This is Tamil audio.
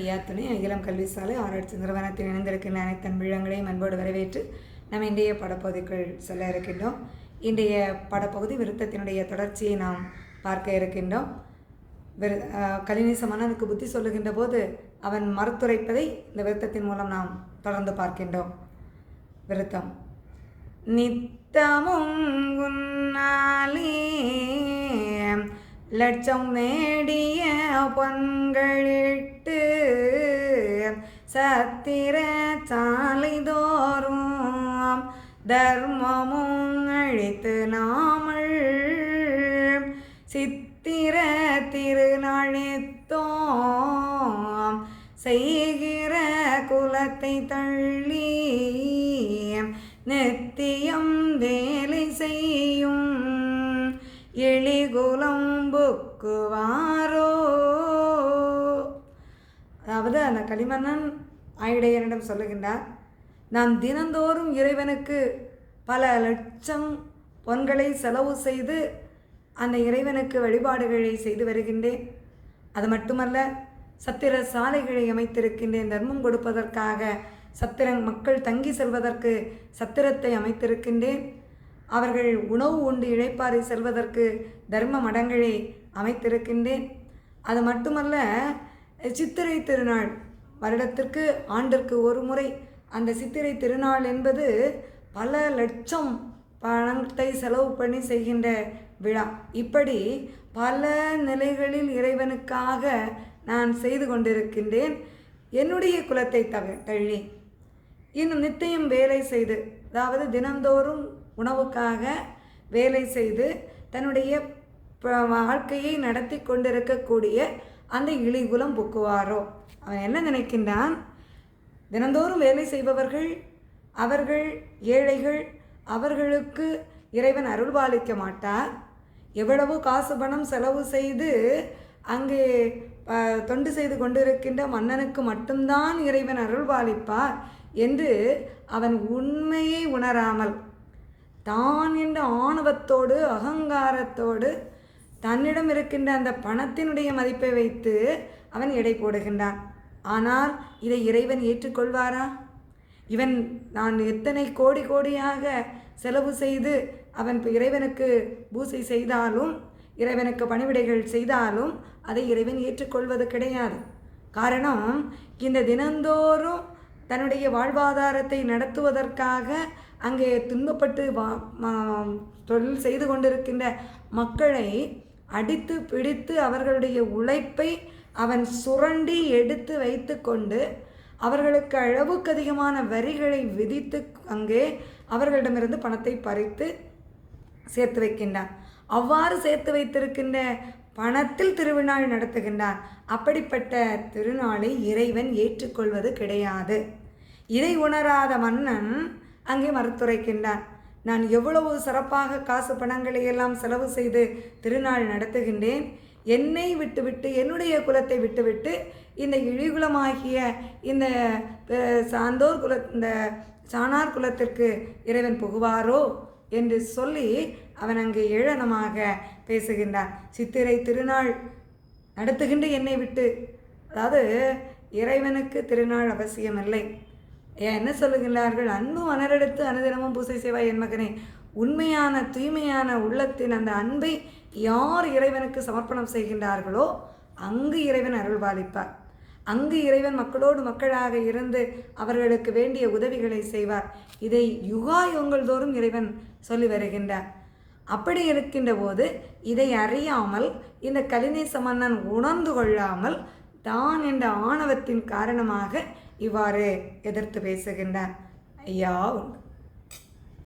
ஐயா துணை அகிலம் கல்வி சாலை ஆராய்ச்சி நிறுவனத்தில் இணைந்திருக்கின்ற அனைத்து அன்புள்ளங்களையும் அன்போடு வரவேற்று நாம் இன்றைய படப்பகுதிக்குள் செல்ல இருக்கின்றோம். இன்றைய படப்பகுதி விருத்தத்தினுடைய தொடர்ச்சியை நாம் பார்க்க இருக்கின்றோம். கலிநேச மன்னனுக்கு புத்தி சொல்லுகின்ற போது அவன் மறுத்துரைப்பதை இந்த விருத்தத்தின் மூலம் நாம் தொடர்ந்து பார்க்கின்றோம். விருத்தம்: நித்தமும் உன்னாலே லட்சம் நேடிய பொன்களிட்டு சத்திர சாலை தோறும் தர்மமும் அழித்து நாமல் சித்திர திருநாழித்தோம் செய்கிற குலத்தை தள்ளி நித்தியம் வேலை செய்யும் எளிகுலம் புக்குவாரோ. அதாவது அந்த களிமன்னன் ஆயிடையனிடம் சொல்லுகின்றார், நான் தினந்தோறும் இறைவனுக்கு பல லட்சம் பொன்களை செலவு செய்து அந்த இறைவனுக்கு வழிபாடுகளை செய்து வருகின்றேன். அது மட்டுமல்ல, சத்திர சாலைகளை அமைத்திருக்கின்றேன். தர்மம் கொடுப்பதற்காக மக்கள் தங்கி செல்வதற்கு சத்திரத்தை அமைத்திருக்கின்றேன். அவர்கள் உணவு உண்டு இழைப்பாறை செல்வதற்கு தர்ம மடங்களை அமைத்திருக்கின்றேன். அது மட்டுமல்ல, சித்திரை திருநாள் வருடத்திற்கு ஆண்டிற்கு ஒரு முறை அந்த சித்திரை திருநாள் என்பது பல லட்சம் பணத்தை செலவு பண்ணி செய்கின்ற விழா. இப்படி பல நிலைகளில் இறைவனுக்காக நான் செய்து கொண்டிருக்கின்றேன். என்னுடைய குலத்தை தள்ளி இன்னும் நித்தியம் வேலை செய்து, அதாவது தினந்தோறும் உணவுக்காக வேலை செய்து தன்னுடைய வாழ்க்கையை நடத்தி கொண்டிருக்கக்கூடிய அந்த இழிகுலம் புக்குவாரோ. அவன் என்ன நினைக்கின்றான்? தினந்தோறும் வேலை செய்பவர்கள் அவர்கள் ஏழைகள், அவர்களுக்கு இறைவன் அருள்பாலிக்க மாட்டார். எவ்வளவு காசு பணம் செலவு செய்து அங்கே தொண்டு செய்து கொண்டிருக்கின்ற மன்னனுக்கு மட்டும்தான் இறைவன் அருள்பாலிப்பார் என்று அவன் உண்மையை உணராமல் தான் என்ற ஆணவத்தோடு அகங்காரத்தோடு தன்னிடம் இருக்கின்ற அந்த பணத்தினுடைய மதிப்பை வைத்து அவன் எடை போடுகின்றான். ஆனால் இதை இறைவன் ஏற்றுக்கொள்வாரா? இவன் நான் எத்தனை கோடி கோடியாக செலவு செய்து அவன் இறைவனுக்கு பூசை செய்தாலும், இறைவனுக்கு பணிவிடைகள் செய்தாலும் அதை இறைவன் ஏற்றுக்கொள்வது கிடையாது. காரணம், இந்த தினந்தோறும் தன்னுடைய வாழ்வாதாரத்தை நடத்துவதற்காக அங்கே துன்பப்பட்டு தொழில் செய்து கொண்டிருக்கின்ற மக்களை அடித்து பிடித்து அவர்களுடைய உழைப்பை அவன் சுரண்டி எடுத்து வைத்து கொண்டு அவர்களுக்கு அளவுக்கு அதிகமான வரிகளை விதித்து அங்கே அவர்களிடமிருந்து பணத்தை பறித்து சேர்த்து வைக்கின்றான். அவ்வாறு சேர்த்து வைத்திருக்கின்ற பணத்தில் திருவிழாள் நடத்துகின்றான். அப்படிப்பட்ட திருநாளை இறைவன் ஏற்றுக்கொள்வது கிடையாது. இதை உணராத மன்னன் அங்கே மறுத்துரைக்கின்றான். நான் எவ்வளவு சிறப்பாக காசு பணங்களை எல்லாம் செலவு செய்து திருநாள் நடத்துகின்றேன். என்னை விட்டுவிட்டு, என்னுடைய குலத்தை விட்டுவிட்டு இந்த இழிகுலமாகிய இந்த இந்த சாணார் குலத்திற்கு இறைவன் புகுவாரோ என்று சொல்லி அவன் அங்கே ஏளனமாக பேசுகின்றான். சித்திரை திருநாள் நடத்துகின்ற என்னை விட்டு, அதாவது இறைவனுக்கு திருநாள் அவசியமில்லை. என்ன சொல்லுகிறார்கள்? அன்பு மலரெடுத்து அனுதினமும் பூசை செய்வாய் என் மகனே. உண்மையான தூய்மையான உள்ளத்தின் அந்த அன்பை யார் இறைவனுக்கு சமர்ப்பணம் செய்கின்றார்களோ அங்கு இறைவன் அருள்பாலிப்பார். அங்கு இறைவன் மக்களோடு மக்களாக இருந்து அவர்களுக்கு வேண்டிய உதவிகளை செய்வார். இதை யுகாயுகங்கள் தோறும் இறைவன் சொல்லி வருகின்றார். அப்படி இருக்கின்ற போது இதை அறியாமல் இந்த கலிநேச மன்னன் உணர்ந்து கொள்ளாமல் தான் என்ற ஆணவத்தின் காரணமாக இவ்வாறு எதிர்த்து பேசுகின்றார். ஐயா உண்டு.